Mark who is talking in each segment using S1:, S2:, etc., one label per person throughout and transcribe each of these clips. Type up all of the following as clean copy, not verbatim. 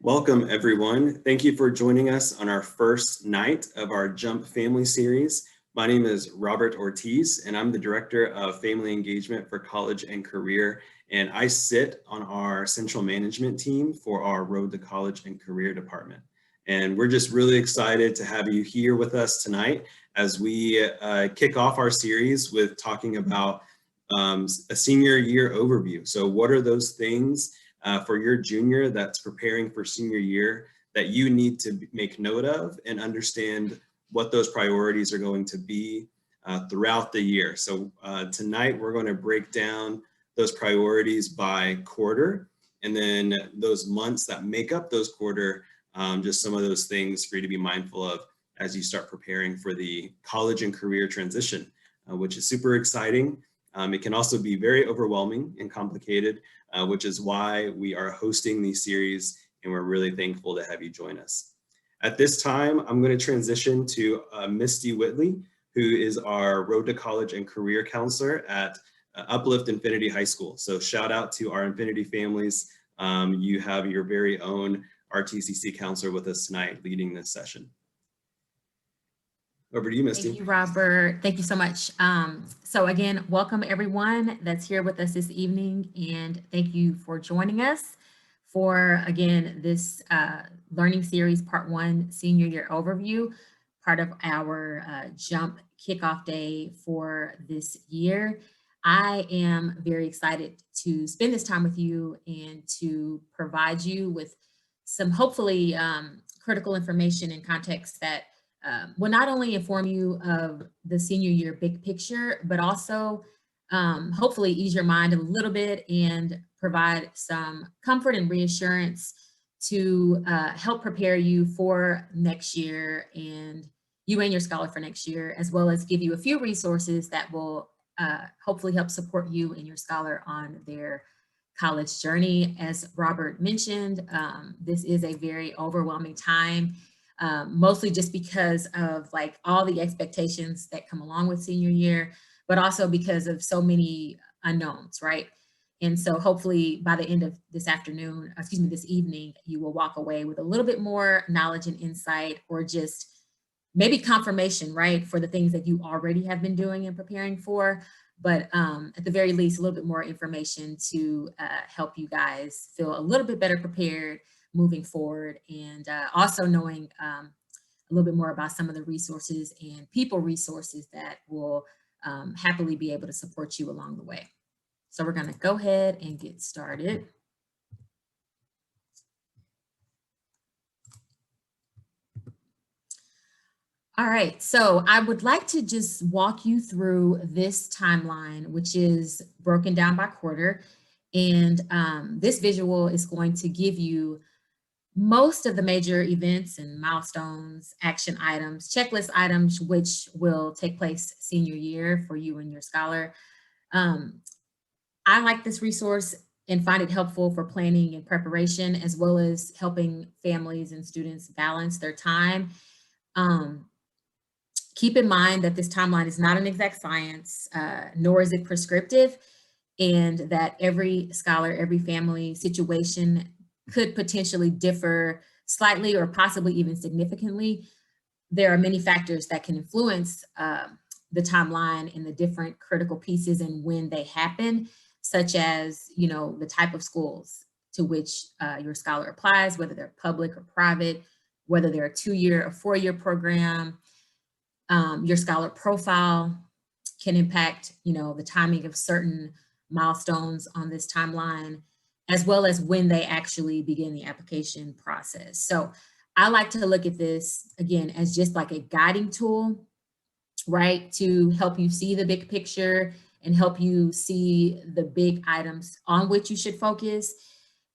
S1: Welcome, everyone. Thank you for joining us on our first night of our Jump Family Series. My name is Robert Ortiz, and I'm the Director of Family Engagement for College and Career, and I sit on our central management team for our Road to College and Career department. And we're just really excited to have you here with us tonight as we kick off our series with talking about a senior year overview. So what are those things for your junior that's preparing for senior year that you need to make note of and understand what those priorities are going to be throughout the year. So tonight we're going to break down those priorities by quarter, and then those months that make up those quarter, just some of those things for you to be mindful of as you start preparing for the college and career transition, which is super exciting. It can also be very overwhelming and complicated, which is why we are hosting these series, and we're really thankful to have you join us. At this time, I'm going to transition to Misty Whitley, who is our Road to College and Career Counselor at Uplift Infinity High School. So shout out to our Infinity families. You have your very own RTCC counselor with us tonight leading this session. Over to you, Misty.
S2: Thank you, Robert. Thank you so much. So again, welcome everyone that's here with us this evening, and thank you for joining us for, again, this learning series, part one, senior year overview, part of our Jump kickoff day for this year. I am very excited to spend this time with you and to provide you with some hopefully critical information and context that will not only inform you of the senior year big picture, but also hopefully ease your mind a little bit and provide some comfort and reassurance to help prepare you for next year and you and your scholar for next year, as well as give you a few resources that will hopefully help support you and your scholar on their college journey. As Robert mentioned, this is a very overwhelming time. Mostly just because of like all the expectations that come along with senior year, but also because of so many unknowns, right? And so hopefully by the end of this afternoon, this evening, you will walk away with a little bit more knowledge and insight, or just maybe confirmation, right? For the things that you already have been doing and preparing for, but at the very least, a little bit more information to help you guys feel a little bit better prepared moving forward, and also knowing a little bit more about some of the resources and people resources that will happily be able to support you along the way. So we're going to go ahead and get started. All right, so I would like to just walk you through this timeline, which is broken down by quarter. And this visual is going to give you most of the major events and milestones, action items, checklist items, which will take place senior year for you and your scholar. I like this resource and find it helpful for planning and preparation, as well as helping families and students balance their time. Keep in mind that this timeline is not an exact science, nor is it prescriptive, and that every scholar, every family situation could potentially differ slightly or possibly even significantly. There are many factors that can influence the timeline and the different critical pieces and when they happen, such as, you know, the type of schools to which your scholar applies, whether they're public or private, whether they're a 2-year or 4-year program. Your scholar profile can impact, you know, the timing of certain milestones on this timeline, as well as when they actually begin the application process. So I like to look at this, again, as just like a guiding tool, right, to help you see the big picture and help you see the big items on which you should focus,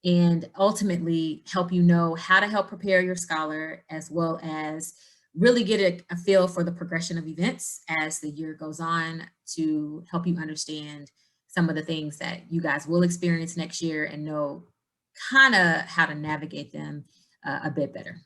S2: and ultimately help you know how to help prepare your scholar, as well as really get a feel for the progression of events as the year goes on, to help you understand some of the things that you guys will experience next year and know kind of how to navigate them a bit better.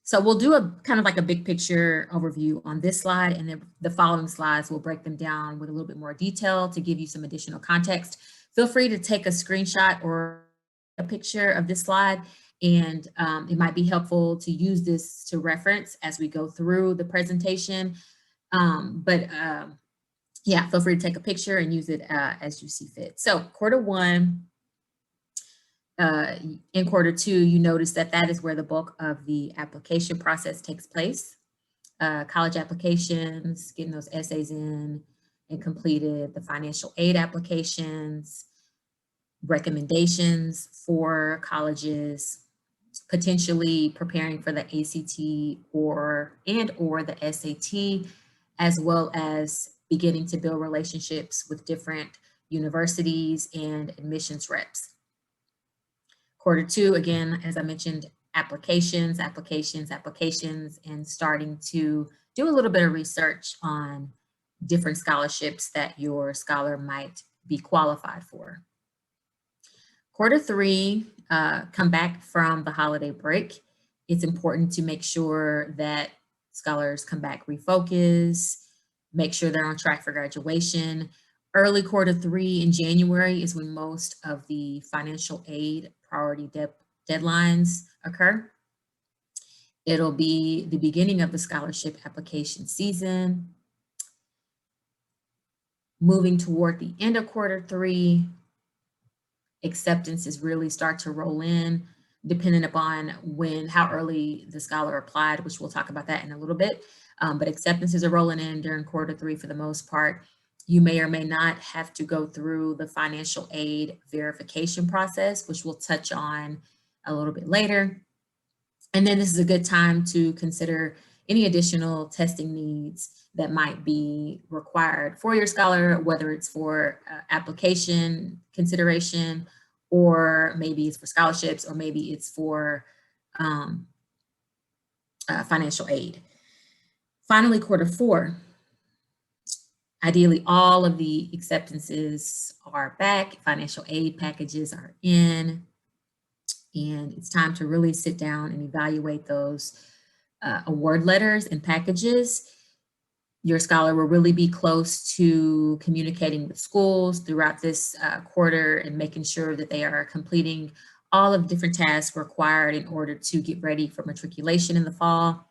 S2: So we'll do a kind of like a big picture overview on this slide, and then the following slides will break them down with a little bit more detail to give you some additional context. Feel free to take a screenshot or a picture of this slide, and it might be helpful to use this to reference as we go through the presentation. Yeah, feel free to take a picture and use it as you see fit. So Q1, in Q2, you notice that that is where the bulk of the application process takes place. College applications, getting those essays in and completed, the financial aid applications, recommendations for colleges, potentially preparing for the ACT or the SAT, as well as beginning to build relationships with different universities and admissions reps. Q2, again, as I mentioned, applications, and starting to do a little bit of research on different scholarships that your scholar might be qualified for. Q3, come back from the holiday break. It's important to make sure that scholars come back refocused, make sure they're on track for graduation. Early Q3 in January is when most of the financial aid priority deadlines occur. It'll be the beginning of the scholarship application season. Moving toward the end of Q3, acceptances really start to roll in, depending upon how early the scholar applied, which we'll talk about that in a little bit. But acceptances are rolling in during Q3 for the most part. You may or may not have to go through the financial aid verification process, which we'll touch on a little bit later. And then this is a good time to consider any additional testing needs that might be required for your scholar, whether it's for application consideration, or maybe it's for scholarships, or maybe it's for financial aid. Finally, Q4. Ideally, all of the acceptances are back, financial aid packages are in, and it's time to really sit down and evaluate those award letters and packages. Your scholar will really be close to communicating with schools throughout this quarter and making sure that they are completing all of the different tasks required in order to get ready for matriculation in the fall.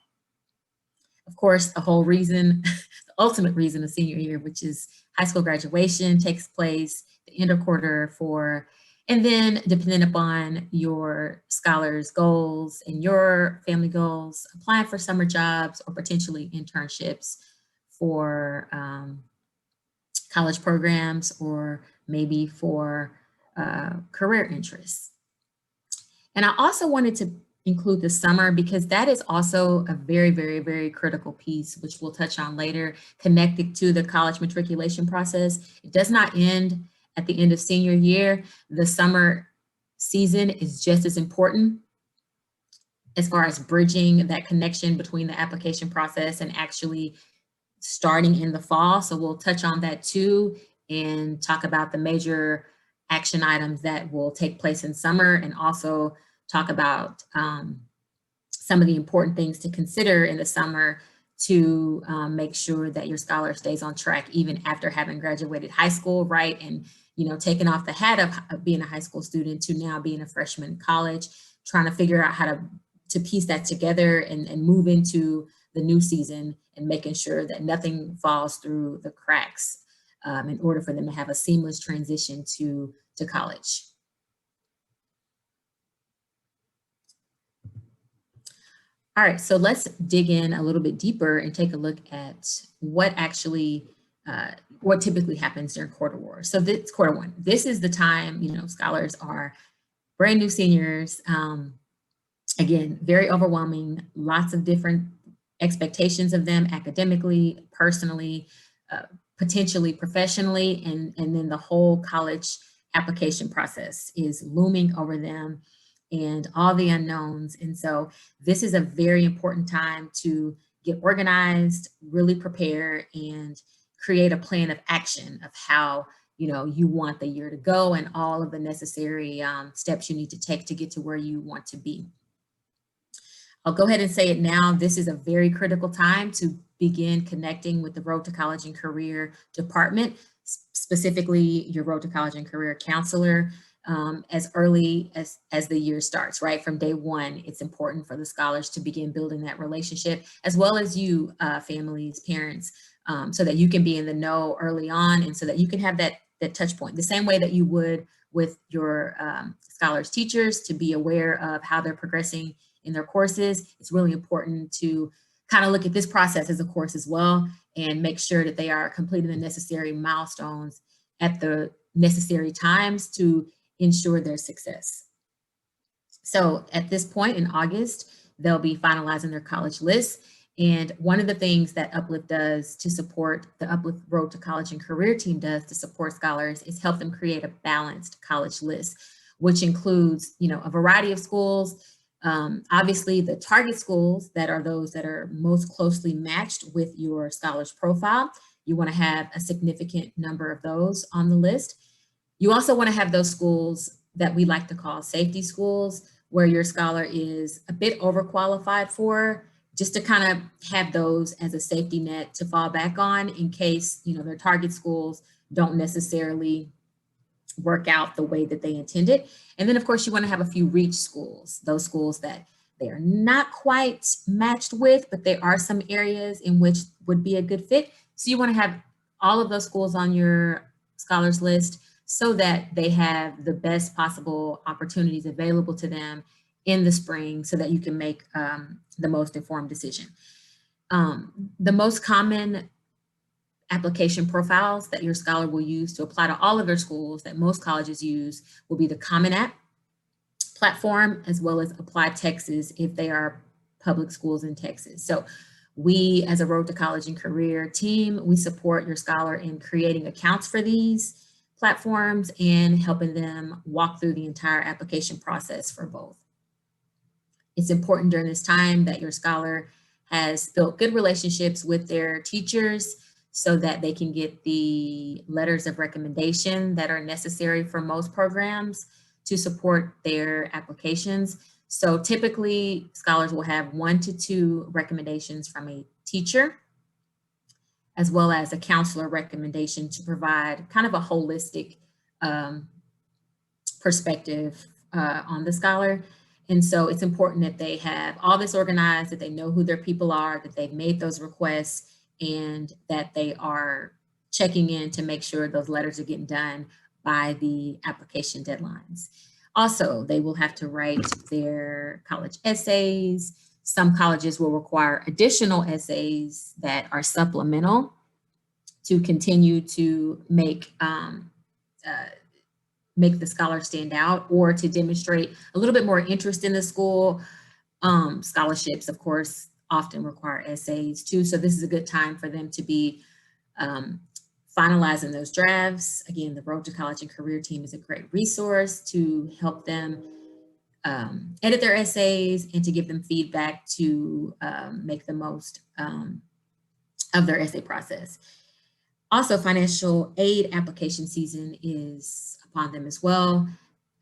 S2: Of course, the whole reason, the ultimate reason of senior year, which is high school graduation, takes place the end of Q4. And then depending upon your scholar's goals and your family goals, applying for summer jobs or potentially internships for college programs, or maybe for career interests. And I also wanted to include the summer because that is also a very, very, very critical piece, which we'll touch on later, connected to the college matriculation process. It does not end at the end of senior year. The summer season is just as important as far as bridging that connection between the application process and actually starting in the fall. So we'll touch on that too and talk about the major action items that will take place in summer, and also talk about some of the important things to consider in the summer to make sure that your scholar stays on track even after having graduated high school, right? And, you know, taking off the hat of being a high school student to now being a freshman in college, trying to figure out how to piece that together and move into the new season, and making sure that nothing falls through the cracks in order for them to have a seamless transition to college. All right, so let's dig in a little bit deeper and take a look at what typically happens during Q1. So this Q1, this is the time, you know, scholars are brand new seniors. Again, very overwhelming, lots of different expectations of them academically, personally, potentially professionally, and then the whole college application process is looming over them and all the unknowns. And so this is a very important time to get organized, really prepare, and create a plan of action of how, you know, you want the year to go and all of the necessary steps you need to take to get to where you want to be. I'll go ahead and say it now. This is a very critical time to begin connecting with the Road to College and Career Department, specifically your Road to College and Career counselor. as early as the year starts, right? From day one, it's important for the scholars to begin building that relationship, as well as you, families, parents, so that you can be in the know early on, and so that you can have that touch point, the same way that you would with your scholars teachers, to be aware of how they're progressing in their courses. It's really important to kind of look at this process as a course as well, and make sure that they are completing the necessary milestones at the necessary times to ensure their success. So at this point in August, they'll be finalizing their college list. And one of the things that Uplift does to support, the Uplift Road to College and Career team does to support scholars, is help them create a balanced college list, which includes, a variety of schools. Obviously, the target schools that are those that are most closely matched with your scholar's profile. You want to have a significant number of those on the list. You also want to have those schools that we like to call safety schools, where your scholar is a bit overqualified for, just to kind of have those as a safety net to fall back on in case, their target schools don't necessarily work out the way that they intended. And then of course you want to have a few reach schools, those schools that they are not quite matched with, but there are some areas in which would be a good fit. So you want to have all of those schools on your scholars list so that they have the best possible opportunities available to them in the spring, so that you can make the most informed decision. The most common application profiles that your scholar will use to apply to all of their schools, that most colleges use, will be the Common App platform, as well as Apply Texas if they are public schools in Texas. So we, as a Road to College and Career team, we support your scholar in creating accounts for these platforms and helping them walk through the entire application process for both. It's important during this time that your scholar has built good relationships with their teachers, so that they can get the letters of recommendation that are necessary for most programs to support their applications. So typically, scholars will have 1 to 2 recommendations from a teacher, as well as a counselor recommendation, to provide kind of a holistic perspective on the scholar. And so it's important that they have all this organized, that they know who their people are, that they've made those requests, and that they are checking in to make sure those letters are getting done by the application deadlines. Also, they will have to write their college essays. Some colleges will require additional essays that are supplemental to continue to make the scholar stand out, or to demonstrate a little bit more interest in the school. Scholarships, of course, often require essays too. So this is a good time for them to be finalizing those drafts. Again, the Road to College and Career team is a great resource to help them edit their essays and to give them feedback to make the most of their essay process. Also, financial aid application season is upon them as well.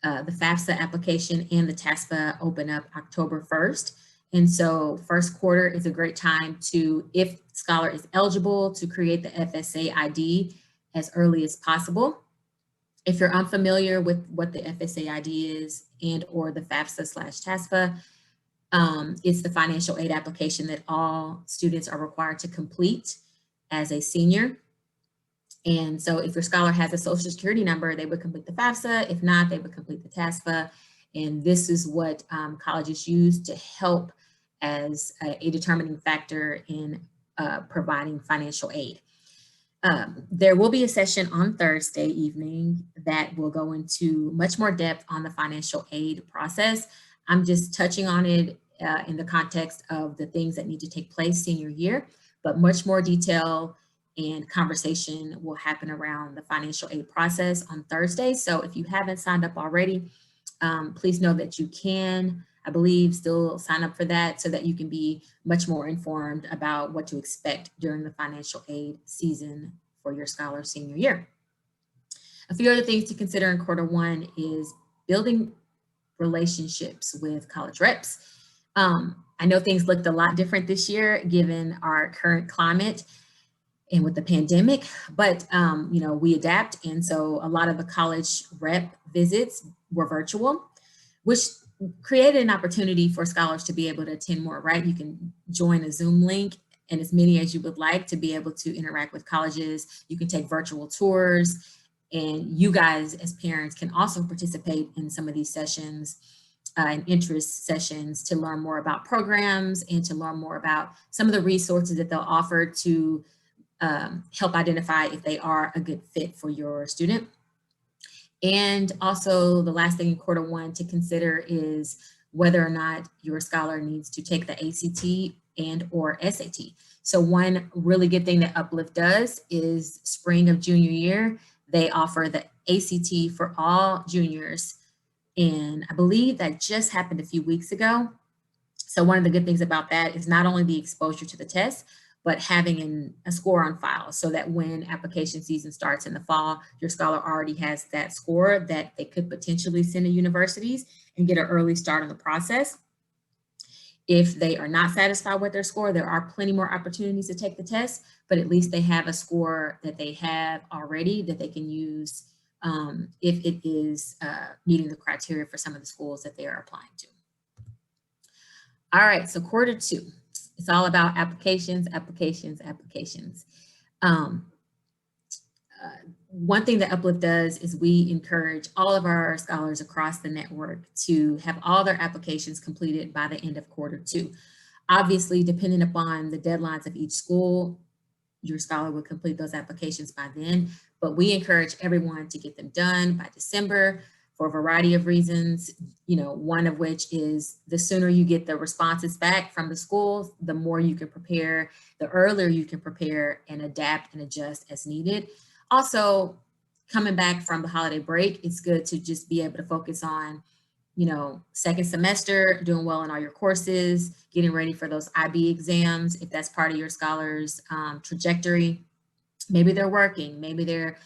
S2: The FAFSA application and the TASFA open up October 1st. And so first quarter is a great time to, if scholar is eligible, to create the FSA ID as early as possible. If you're unfamiliar with what the FSA ID is and or the FAFSA/TASFA, it's the financial aid application that all students are required to complete as a senior. And so if your scholar has a social security number, they would complete the FAFSA. If not, they would complete the TASFA. And this is what colleges use to help as a determining factor in providing financial aid. There will be a session on Thursday evening that will go into much more depth on the financial aid process. I'm just touching on it in the context of the things that need to take place senior year, but much more detail and conversation will happen around the financial aid process on Thursday. So if you haven't signed up already, please know that you can, I believe, still sign up for that so that you can be much more informed about what to expect during the financial aid season for your scholar senior year. A few other things to consider in quarter one is building relationships with college reps. I know things looked a lot different this year given our current climate. and with the pandemic, but you know, we adapt. And so a lot of the college rep visits were virtual, which created an opportunity for scholars to be able to attend more, right? You can join a Zoom link and as many as you would like to be able to interact with colleges. You can take virtual tours, and you guys as parents can also participate in some of these sessions and interest sessions to learn more about programs and to learn more about some of the resources that they'll offer to help identify if they are a good fit for your student. And also the last thing in Q1 to consider is whether or not your scholar needs to take the ACT and or SAT. So one really good thing that Uplift does is spring of junior year, they offer the ACT for all juniors. And I believe that just happened a few weeks ago. So one of the good things about that is not only the exposure to the test, but having a score on file so that when application season starts in the fall, your scholar already has that score that they could potentially send to universities and get an early start on the process. If they are not satisfied with their score, there are plenty more opportunities to take the test, but at least they have a score that they have already that they can use if it is meeting the criteria for some of the schools that they are applying to. All right, so Q2. It's all about applications, applications, applications. One thing that Uplift does is we encourage all of our scholars across the network to have all their applications completed by the end of Q2. Obviously, depending upon the deadlines of each school, your scholar will complete those applications by then, but we encourage everyone to get them done by December for a variety of reasons, you know, one of which is the sooner you get the responses back from the schools, the more you can prepare, the earlier you can prepare and adapt and adjust as needed. Also, coming back from the holiday break, it's good to just be able to focus on, you know, second semester, doing well in all your courses, getting ready for those IB exams, if that's part of your scholar's trajectory. Maybe they're working, maybe they're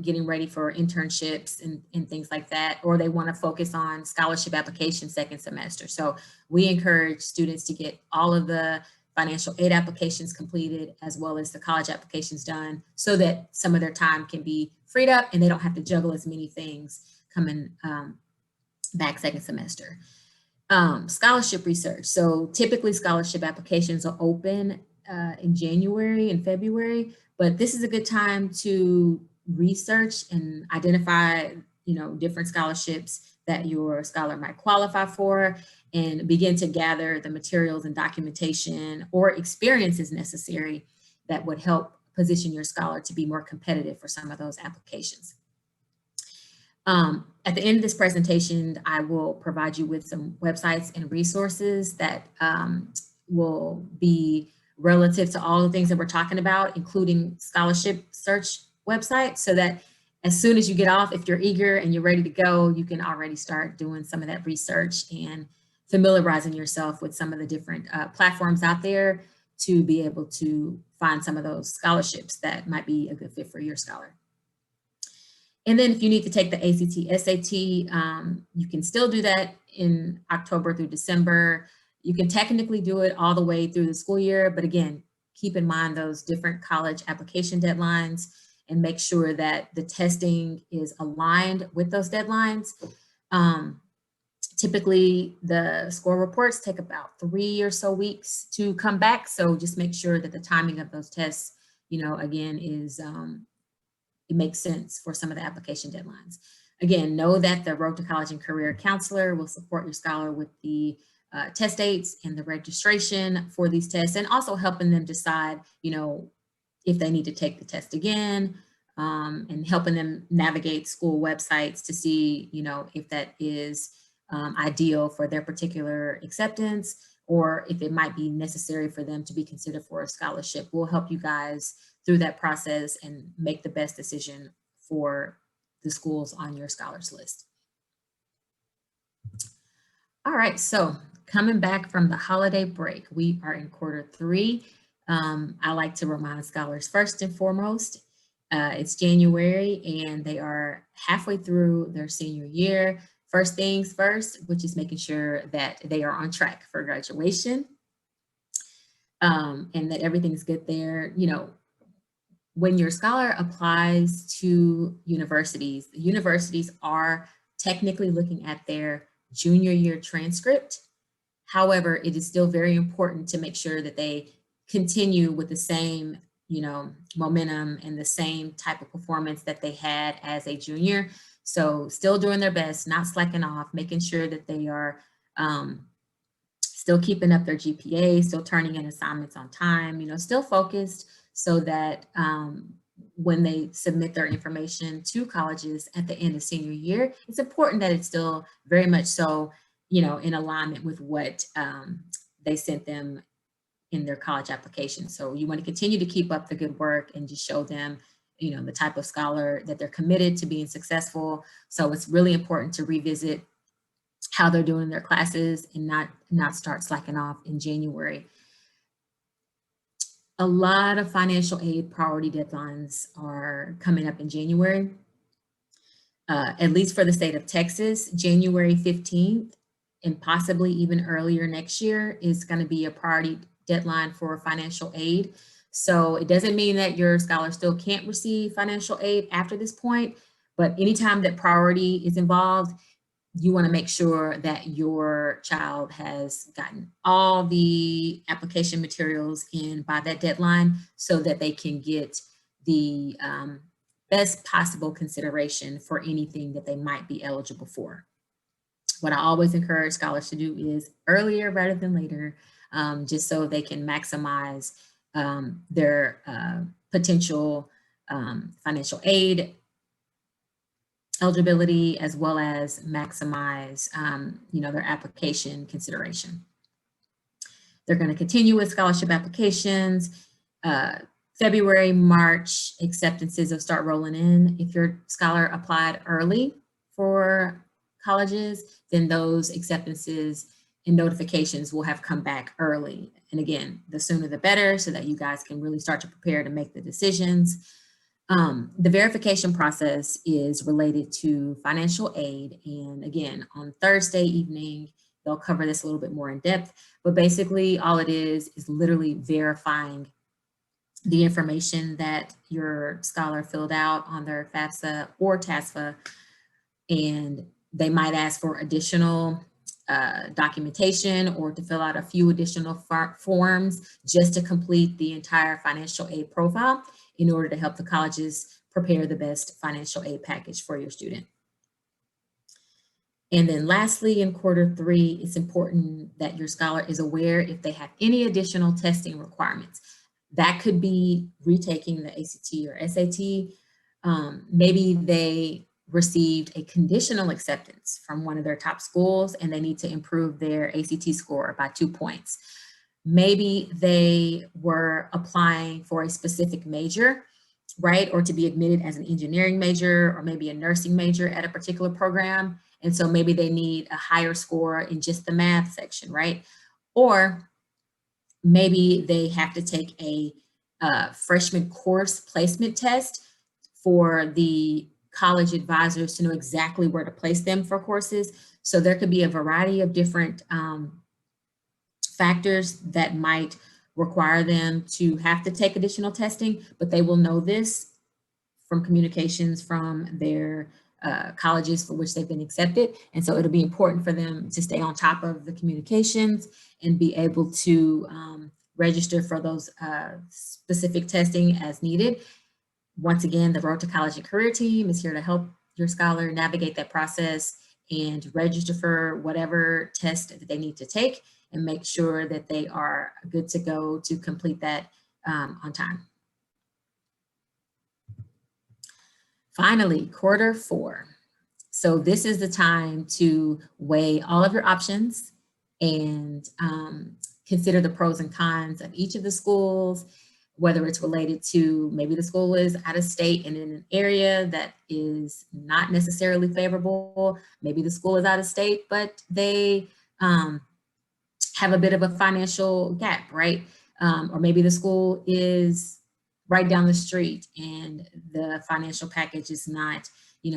S2: getting ready for internships and things like that, or they want to focus on scholarship application second semester. So we encourage students to get all of the financial aid applications completed as well as the college applications done so that some of their time can be freed up and they don't have to juggle as many things coming back second semester. Scholarship research. So typically scholarship applications are open in January and February, but this is a good time to research and identify, you know, different scholarships that your scholar might qualify for and begin to gather the materials and documentation or experiences necessary that would help position your scholar to be more competitive for some of those applications. At the end of this presentation, I will provide you with some websites and resources that will be relative to all the things that we're talking about, including scholarship search website, so that as soon as you get off, if you're eager and you're ready to go, you can already start doing some of that research and familiarizing yourself with some of the different platforms out there to be able to find some of those scholarships that might be a good fit for your scholar. And then if you need to take the ACT, SAT, you can still do that in October through December. You can technically do it all the way through the school year, but again, keep in mind those different college application deadlines and make sure that the testing is aligned with those deadlines. Typically, the score reports take about 3 or so weeks to come back. So just make sure that the timing of those tests, you know, again, is it makes sense for some of the application deadlines. Again, know that the Road to College and Career Counselor will support your scholar with the test dates and the registration for these tests, and also helping them decide, you know, if they need to take the test again, and helping them navigate school websites to see, you know, if that is ideal for their particular acceptance, or if it might be necessary for them to be considered for a scholarship. We'll help you guys through that process and make the best decision for the schools on your scholars list. All right, so coming back from the holiday break, we are in Q3. I like to remind scholars first and foremost, it's January and they are halfway through their senior year. First things first, which is making sure that they are on track for graduation and that everything's good there. You know, when your scholar applies to universities, the universities are technically looking at their junior year transcript. However, it is still very important to make sure that they continue with the same, momentum and the same type of performance that they had as a junior. So still doing their best, not slacking off, making sure that they are still keeping up their GPA, still turning in assignments on time, still focused so that when they submit their information to colleges at the end of senior year, it's important that it's still very much so, in alignment with what they sent them in their college application. So you want to continue to keep up the good work and just show them, the type of scholar that they're committed to being successful. So it's really important to revisit how they're doing in their classes and not start slacking off in January. A lot of financial aid priority deadlines are coming up in January. At least for the state of Texas, January 15th and possibly even earlier next year is going to be a priority deadline for financial aid. So it doesn't mean that your scholar still can't receive financial aid after this point, but anytime that priority is involved, you want to make sure that your child has gotten all the application materials in by that deadline so that they can get the best possible consideration for anything that they might be eligible for. What I always encourage scholars to do is earlier rather than later, just so they can maximize their potential financial aid eligibility, as well as maximize, their application consideration. They're going to continue with scholarship applications. February, March acceptances will start rolling in. If your scholar applied early for colleges, then those acceptances and notifications will have come back early. And again, the sooner the better, so that you guys can really start to prepare to make the decisions. The verification process is related to financial aid. And again, on Thursday evening, they'll cover this a little bit more in depth, but basically all it is literally verifying the information that your scholar filled out on their FAFSA or TASFA. And they might ask for additional documentation or to fill out a few additional forms just to complete the entire financial aid profile in order to help the colleges prepare the best financial aid package for your student. And then lastly, in Q3, it's important that your scholar is aware if they have any additional testing requirements. That could be retaking the ACT or SAT. Maybe they received a conditional acceptance from one of their top schools and they need to improve their ACT score by 2 points. Maybe they were applying for a specific major, right? Or to be admitted as an engineering major or maybe a nursing major at a particular program. And so maybe they need a higher score in just the math section, right? Or maybe they have to take a freshman course placement test for the college advisors to know exactly where to place them for courses. So there could be a variety of different factors that might require them to have to take additional testing, but they will know this from communications from their colleges for which they've been accepted. And so it'll be important for them to stay on top of the communications and be able to register for those specific testing as needed. Once again, the Road to College and Career team is here to help your scholar navigate that process and register for whatever test that they need to take and make sure that they are good to go to complete that on time. Finally, Q4. So this is the time to weigh all of your options and consider the pros and cons of each of the schools, whether it's related to maybe the school is out of state and in an area that is not necessarily favorable. Maybe the school is out of state, but they have a bit of a financial gap, right? Or maybe the school is right down the street and the financial package is not,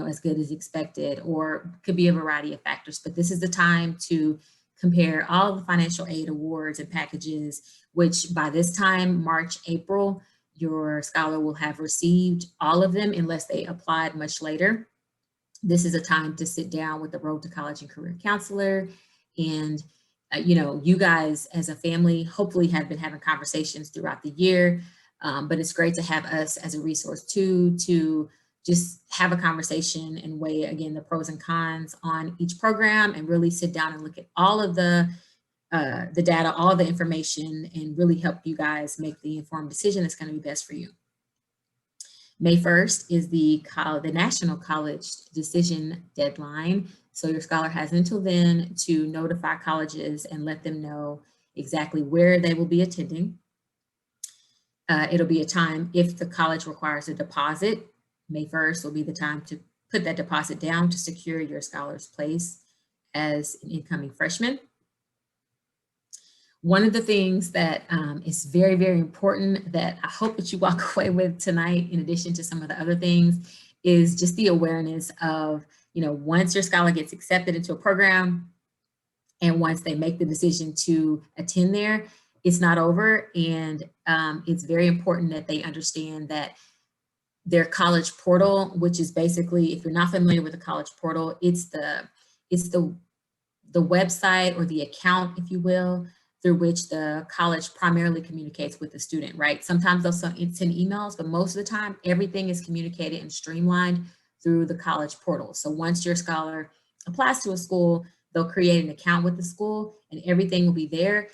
S2: as good as expected, or could be a variety of factors. But this is the time to compare all of the financial aid awards and packages, which by this time, March, April, your scholar will have received all of them unless they applied much later. This is a time to sit down with the Road to College and Career Counselor. And, you guys as a family hopefully have been having conversations throughout the year, but it's great to have us as a resource too, to just have a conversation and weigh, again, the pros and cons on each program and really sit down and look at all of the data, all the information, and really help you guys make the informed decision that's going to be best for you. May 1st is the National College Decision Deadline. So your scholar has until then to notify colleges and let them know exactly where they will be attending. It'll be a time, if the college requires a deposit, May 1st will be the time to put that deposit down to secure your scholar's place as an incoming freshman. One of the things that is very, very important that I hope that you walk away with tonight, in addition to some of the other things, is just the awareness of, once your scholar gets accepted into a program and once they make the decision to attend there, it's not over. And it's very important that they understand that their college portal, which is basically, if you're not familiar with the college portal, it's the website or the account, if you will, through which the college primarily communicates with the student, right? Sometimes they'll send emails, but most of the time, everything is communicated and streamlined through the college portal. So once your scholar applies to a school, they'll create an account with the school and everything will be there.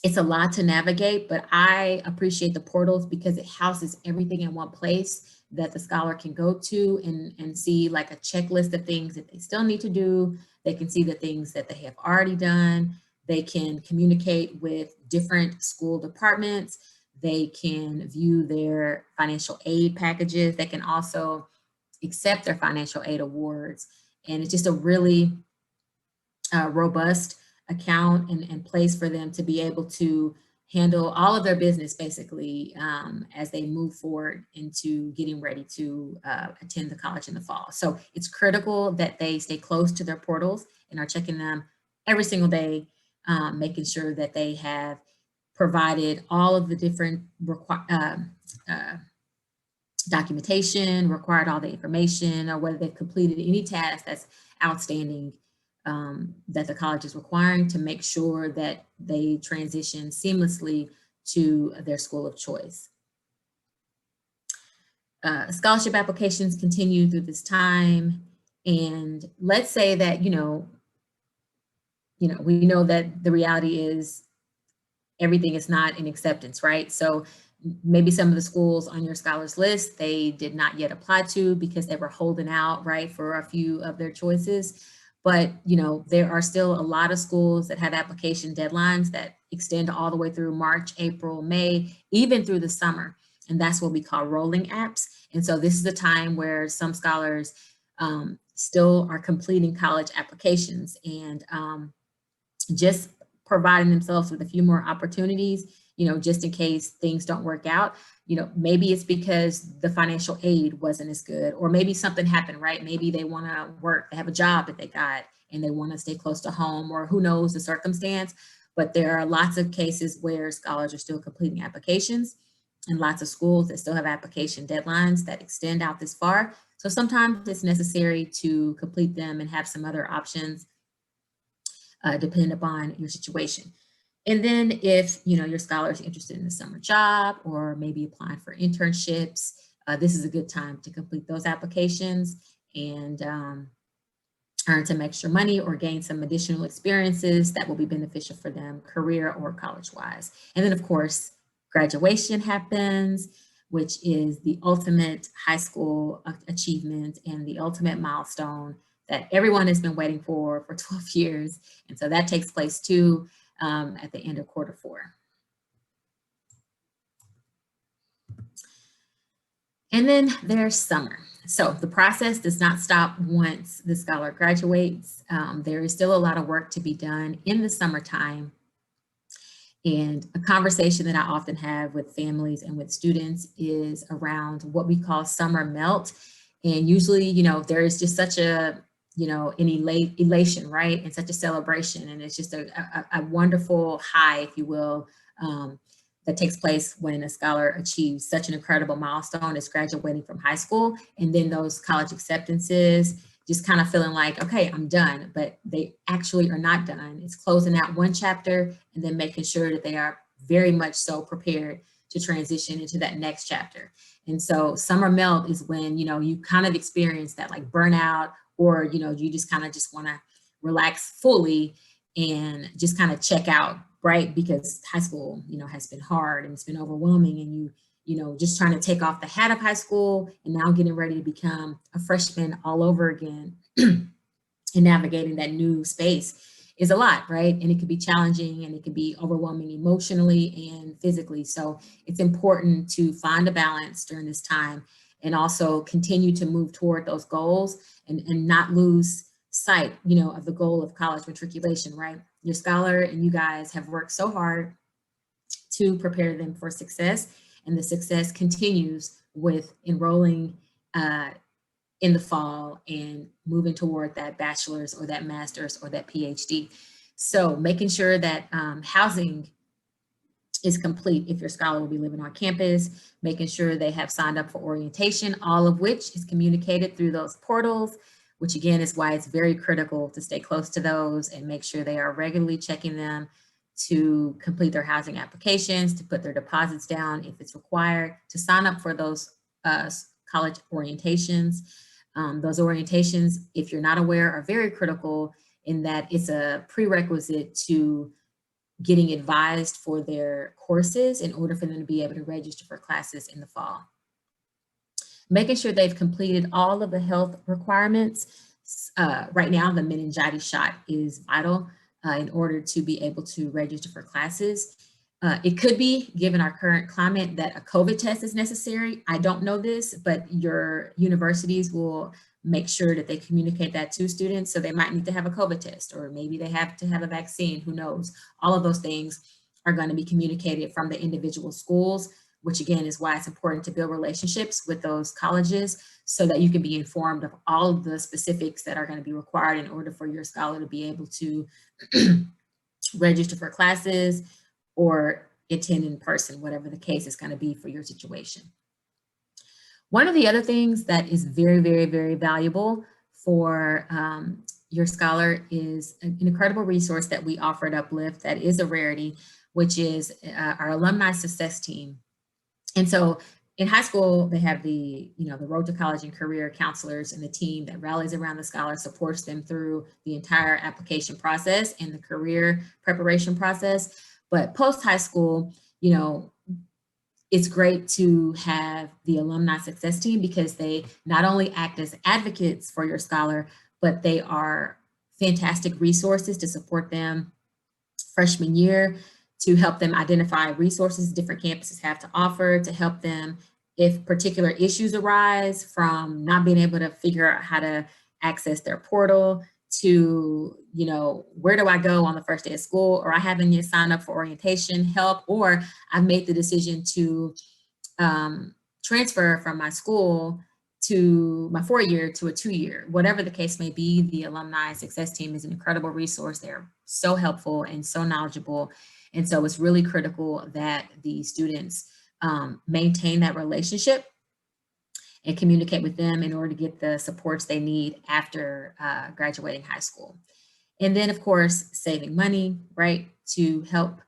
S2: It's a lot to navigate, but I appreciate the portals because it houses everything in one place that the scholar can go to and see like a checklist of things that they still need to do. They can see the things that they have already done. They can communicate with different school departments. They can view their financial aid packages. They can also accept their financial aid awards. And it's just a really robust account and place for them to be able to handle all of their business basically as they move forward into getting ready to attend the college in the fall. So it's critical that they stay close to their portals and are checking them every single day, making sure that they have provided all of the different documentation, required all the information, or whether they've completed any task that's outstanding that the college is requiring to make sure that they transition seamlessly to their school of choice. Scholarship applications continue through this time. And let's say that, we know that the reality is everything is not in acceptance, right? So maybe some of the schools on your scholars list, they did not yet apply to because they were holding out, right, for a few of their choices. But, there are still a lot of schools that have application deadlines that extend all the way through March, April, May, even through the summer. And that's what we call rolling apps. And so this is the time where some scholars still are completing college applications and just providing themselves with a few more opportunities, just in case things don't work out. Maybe it's because the financial aid wasn't as good, or maybe something happened, right? Maybe they want to work, they have a job that they got and they want to stay close to home, or who knows the circumstance. But there are lots of cases where scholars are still completing applications and lots of schools that still have application deadlines that extend out this far. So sometimes it's necessary to complete them and have some other options depending upon your situation. And then if, your scholar is interested in a summer job or maybe applying for internships, this is a good time to complete those applications and earn some extra money or gain some additional experiences that will be beneficial for them career or college-wise. And then of course, graduation happens, which is the ultimate high school achievement and the ultimate milestone that everyone has been waiting for 12 years. And so that takes place too at the end of Q4. And then there's summer. So the process does not stop once the scholar graduates. There is still a lot of work to be done in the summertime. And a conversation that I often have with families and with students is around what we call summer melt. And usually, there is just such an elation, right? And such a celebration. And it's just a wonderful high, if you will, that takes place when a scholar achieves such an incredible milestone as graduating from high school, and then those college acceptances, just kind of feeling like, okay, I'm done, but they actually are not done. It's closing out one chapter and then making sure that they are very much so prepared to transition into that next chapter. And so summer melt is when, you kind of experience that like burnout, or, you just kind of just want to relax fully and just kind of check out, right? Because high school, has been hard and it's been overwhelming, and just trying to take off the hat of high school and now getting ready to become a freshman all over again and navigating that new space is a lot, right? And it can be challenging and it can be overwhelming emotionally and physically. So it's important to find a balance during this time and also continue to move toward those goals and not lose sight, of the goal of college matriculation, right? Your scholar and you guys have worked so hard to prepare them for success, and the success continues with enrolling in the fall and moving toward that bachelor's or that master's or that PhD. So making sure that housing is complete if your scholar will be living on campus, making sure they have signed up for orientation, all of which is communicated through those portals, which again is why it's very critical to stay close to those and make sure they are regularly checking them, to complete their housing applications, to put their deposits down if it's required, to sign up for those college orientations. Those orientations, if you're not aware, are very critical in that it's a prerequisite to getting advised for their courses in order for them to be able to register for classes in the fall. Making sure they've completed all of the health requirements. Right now, the meningitis shot is vital in order to be able to register for classes. It could be, given our current climate, that a COVID test is necessary. I don't know this, but your universities will make sure that they communicate that to students. So they might need to have a COVID test, or maybe they have to have a vaccine, who knows? All of those things are going to be communicated from the individual schools, which again is why it's important to build relationships with those colleges so that you can be informed of all of the specifics that are going to be required in order for your scholar to be able to register for classes or attend in person, whatever the case is going to be for your situation. One of the other things that is very, very, very valuable for your scholar is an incredible resource that we offer at Uplift that is a rarity, which is our alumni success team. And so in high school, they have the Road to College and Career counselors and the team that rallies around the scholar, supports them through the entire application process and the career preparation process. But post high school, it's great to have the alumni success team because they not only act as advocates for your scholar, but they are fantastic resources to support them freshman year, to help them identify resources different campuses have to offer, to help them if particular issues arise from not being able to figure out how to access their portal, to, where do I go on the first day of school, or I haven't yet signed up for orientation help, or I've made the decision to transfer from my school to my 4-year to a 2-year, whatever the case may be. The alumni success team is an incredible resource. They're so helpful and so knowledgeable. And so it's really critical that the students maintain that relationship and communicate with them in order to get the supports they need after graduating high school. And then, of course, saving money, right, to help,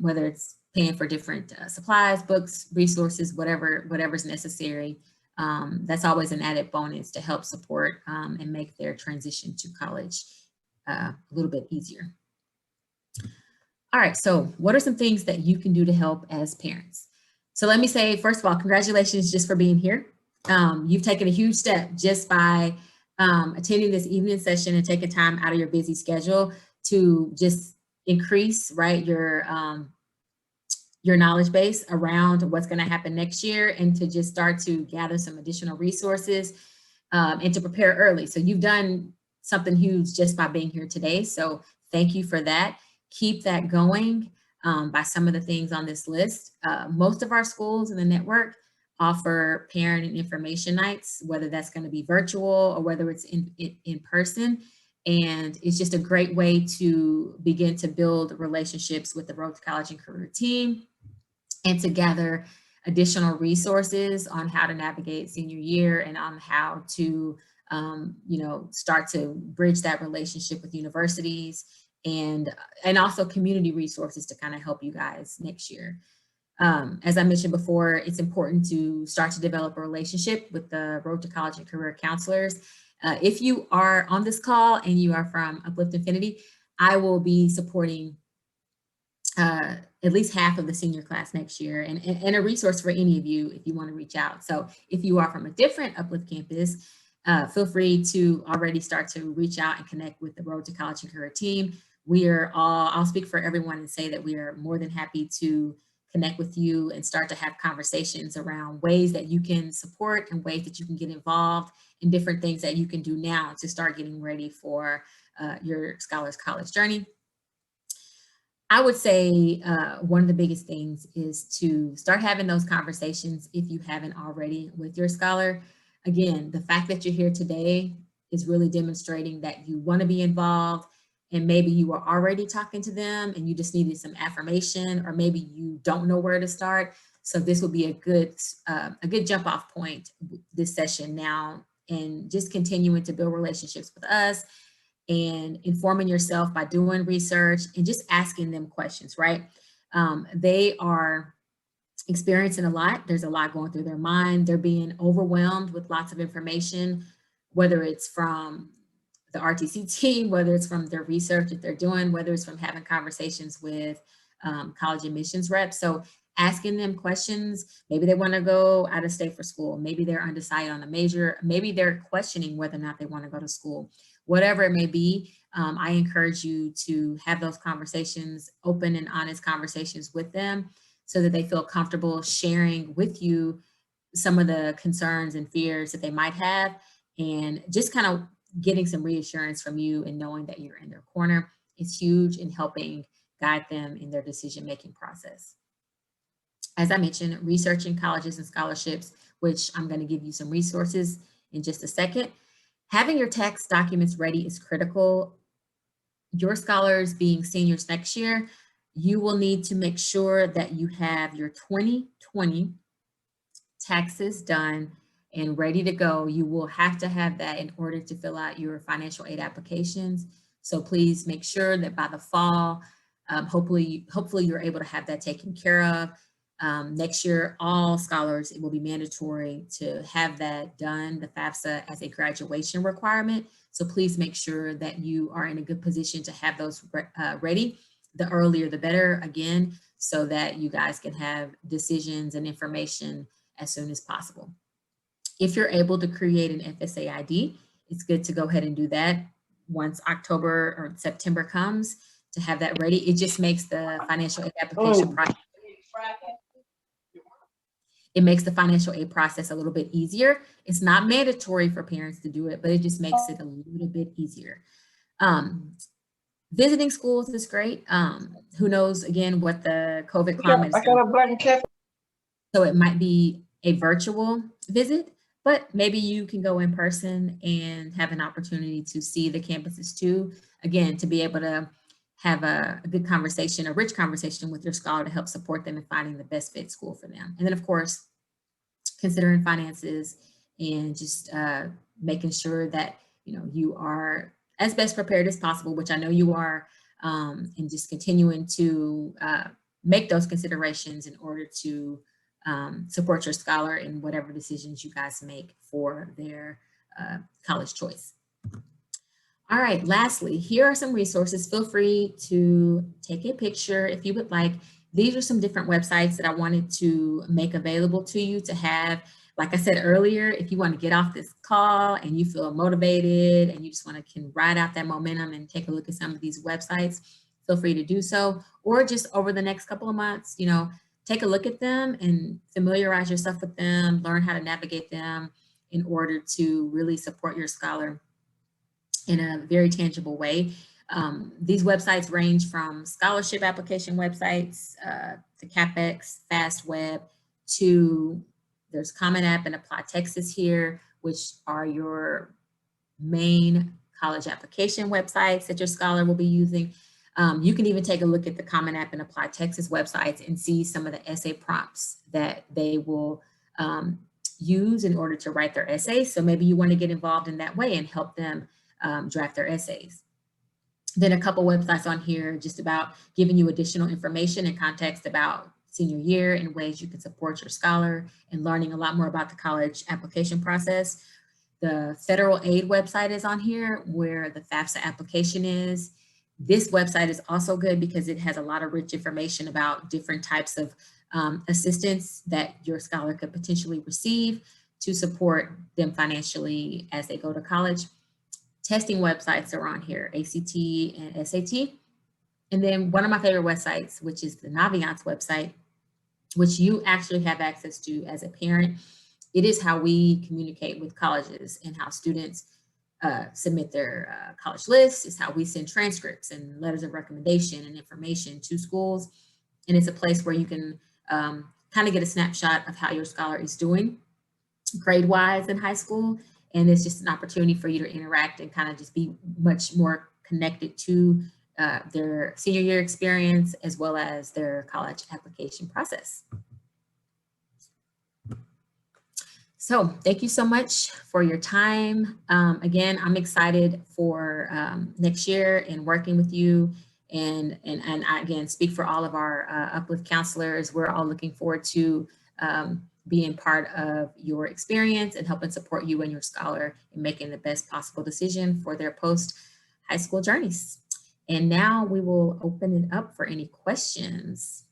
S2: whether it's paying for different supplies, books, resources, whatever's necessary. That's always an added bonus to help support and make their transition to college a little bit easier. All right, so what are some things that you can do to help as parents? So let me say, first of all, congratulations just for being here. You've taken a huge step just by attending this evening session and taking time out of your busy schedule to just increase, right, your knowledge base around what's going to happen next year, and to just start to gather some additional resources and to prepare early. So you've done something huge just by being here today. So thank you for that. Keep that going by some of the things on this list. Most of our schools in the network offer parent and information nights, whether that's going to be virtual or whether it's in person. And it's just a great way to begin to build relationships with the Road to College and Career team and to gather additional resources on how to navigate senior year and on how to, start to bridge that relationship with universities and also community resources to kind of help you guys next year. As I mentioned before, it's important to start to develop a relationship with the Road to College and Career counselors. If you are on this call and you are from Uplift Infinity, I will be supporting at least half of the senior class next year, and a resource for any of you if you want to reach out. So if you are from a different Uplift campus, feel free to already start to reach out and connect with the Road to College and Career team. I'll speak for everyone and say that we are more than happy to connect with you and start to have conversations around ways that you can support and ways that you can get involved in different things that you can do now to start getting ready for your Scholars College journey. I would say one of the biggest things is to start having those conversations if you haven't already with your scholar. Again, the fact that you're here today is really demonstrating that you want to be involved, and maybe you were already talking to them and you just needed some affirmation, or maybe you don't know where to start. So this will be a good jump off point this session now, and just continuing to build relationships with us and informing yourself by doing research and just asking them questions, right? They are experiencing a lot. There's a lot going through their mind. They're being overwhelmed with lots of information, whether it's from the RTC team, whether it's from their research that they're doing, whether it's from having conversations with college admissions reps. So asking them questions, maybe they want to go out of state for school, maybe they're undecided on a major, maybe they're questioning whether or not they want to go to school, whatever it may be. I encourage you to have those conversations, open and honest conversations with them, so that they feel comfortable sharing with you some of the concerns and fears that they might have, and just kind of getting some reassurance from you and knowing that you're in their corner is huge in helping guide them in their decision-making process. As I mentioned, researching colleges and scholarships, which I'm going to give you some resources in just a second. Having your text documents ready is critical. Your scholars being seniors next year, you will need to make sure that you have your 2020 taxes done and ready to go. You will have to have that in order to fill out your financial aid applications. So please make sure that by the fall, hopefully you're able to have that taken care of. Next year, all scholars, it will be mandatory to have that done, the FAFSA, as a graduation requirement. So please make sure that you are in a good position to have those ready. The earlier, the better, again, so that you guys can have decisions and information as soon as possible. If you're able to create an FSA ID, it's good to go ahead and do that once October or September comes, to have that ready. It just makes the financial aid application process. It makes the financial aid process a little bit easier. It's not mandatory for parents to do it, but it just makes it a little bit easier. Visiting schools is great. Who knows, again, what the COVID climate is. I got a black and cat. So it might be a virtual visit, but maybe you can go in person and have an opportunity to see the campuses too. Again, to be able to have a good conversation, a rich conversation with your scholar to help support them in finding the best fit school for them. And then of course, considering finances and just making sure that you are as best prepared as possible, which I know you are, and just continuing to make those considerations in order to support your scholar in whatever decisions you guys make for their college choice. All right, lastly, here are some resources. Feel free to take a picture if you would like. These are some different websites that I wanted to make available to you to have. Like I said earlier, if you want to get off this call and you feel motivated and you just want to can ride out that momentum and take a look at some of these websites, feel free to do so. Or just over the next couple of months, take a look at them and familiarize yourself with them, learn how to navigate them in order to really support your scholar in a very tangible way. These websites range from scholarship application websites to CapEx, FastWeb, to there's Common App and Apply Texas here, which are your main college application websites that your scholar will be using. You can even take a look at the Common App and Apply Texas websites and see some of the essay prompts that they will use in order to write their essays. So maybe you want to get involved in that way and help them draft their essays. Then a couple websites on here just about giving you additional information and context about senior year and ways you can support your scholar and learning a lot more about the college application process. The federal aid website is on here where the FAFSA application is. This website is also good because it has a lot of rich information about different types of assistance that your scholar could potentially receive to support them financially as they go to college. Testing websites are on here, ACT and SAT. And then one of my favorite websites, which is the Naviance website, which you actually have access to as a parent. It is how we communicate with colleges and how students submit their college lists. It's how we send transcripts and letters of recommendation and information to schools. And it's a place where you can kind of get a snapshot of how your scholar is doing grade-wise in high school. And it's just an opportunity for you to interact and kind of just be much more connected to their senior year experience as well as their college application process. So thank you so much for your time. Again, I'm excited for next year and working with you. And I, again, speak for all of our Uplift counselors. We're all looking forward to being part of your experience and helping support you and your scholar in making the best possible decision for their post-high school journeys. And now we will open it up for any questions.